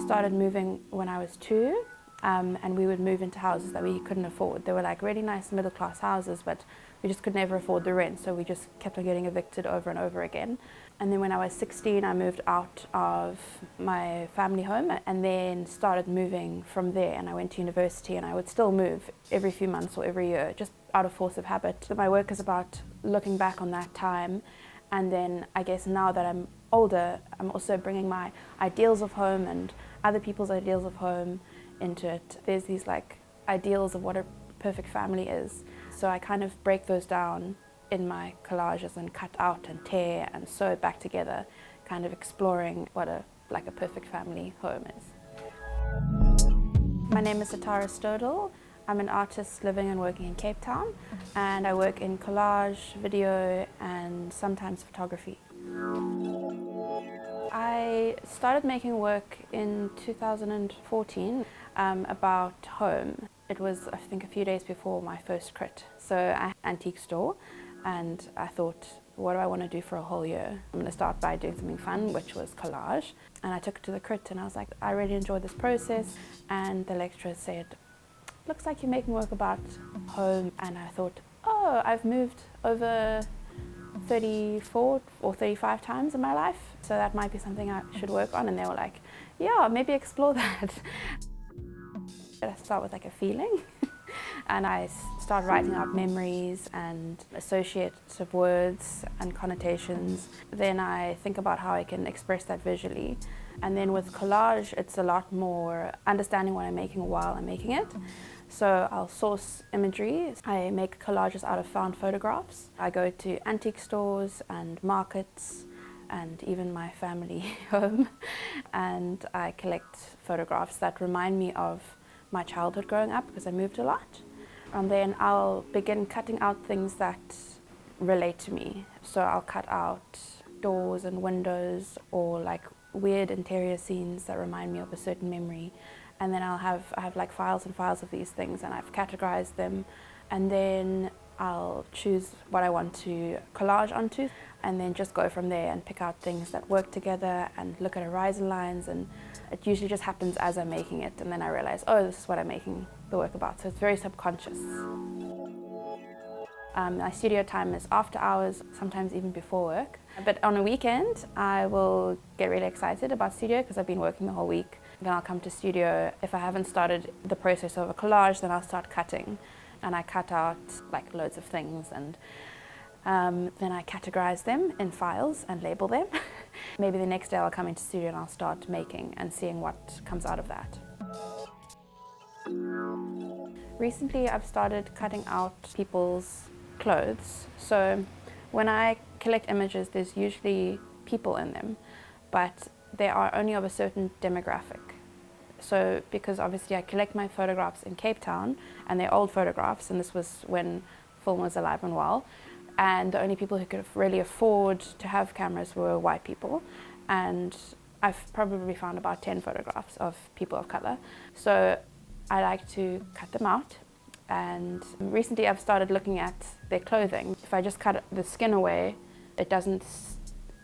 started moving when I was 2, and we would move into houses that we couldn't afford. They were like really nice middle class houses, but we just could never afford the rent, so we just kept on getting evicted over and over again. And then when I was 16, I moved out of my family home and then started moving from there, and I went to university, and I would still move every few months or every year, just out of force of habit. So my work is about looking back on that time, and then I guess now that I'm older, I'm also bringing my ideals of home and other people's ideals of home into it. There's these like ideals of what a perfect family is. So I kind of break those down in my collages and cut out and tear and sew it back together, kind of exploring what a perfect family home is. My name is Sitaara Stodel. I'm an artist living and working in Cape Town, and I work in collage, video, and sometimes photography. I started making work in 2014 about home. It was, I think, a few days before my first crit. So I had an antique store, and I thought, what do I want to do for a whole year? I'm going to start by doing something fun, which was collage. And I took it to the crit, and I was like, I really enjoyed this process. And the lecturer said, looks like you're making work about home. And I thought, oh, I've moved over 34 or 35 times in my life, so that might be something I should work on. And they were like, yeah, maybe explore that. I start with like a feeling, and I start writing out memories and associative words and connotations. Then I think about how I can express that visually. And then with collage, it's a lot more understanding what I'm making while I'm making it. So I'll source imagery. I make collages out of found photographs. I go to antique stores and markets and even my family home, and I collect photographs that remind me of my childhood growing up, because I moved a lot. And then I'll begin cutting out things that relate to me. So I'll cut out doors and windows, or like weird interior scenes that remind me of a certain memory. And then I have like files and files of these things, and I've categorized them. And then I'll choose what I want to collage onto, and then just go from there and pick out things that work together and look at horizon lines. And it usually just happens as I'm making it, and then I realize, oh, this is what I'm making the work about. So it's very subconscious. My studio time is after hours, sometimes even before work. But on a weekend, I will get really excited about studio because I've been working the whole week. Then I'll come to studio. If I haven't started the process of a collage, then I'll start cutting. And I cut out like loads of things, and then I categorize them in files and label them. Maybe the next day I'll come into studio and I'll start making and seeing what comes out of that. Recently I've started cutting out people's clothes. So when I collect images, there's usually people in them, but they are only of a certain demographic. So because obviously I collect my photographs in Cape Town, and they're old photographs, and this was when film was alive and well, and the only people who could really afford to have cameras were white people, and I've probably found about 10 photographs of people of color. So I like to cut them out, and recently I've started looking at their clothing. If I just cut the skin away, it doesn't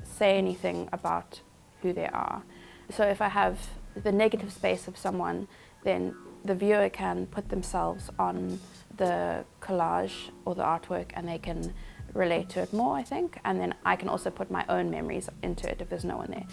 say anything about who they are. So if I have the negative space of someone, then the viewer can put themselves on the collage or the artwork, and they can relate to it more, I think. And then I can also put my own memories into it if there's no one there.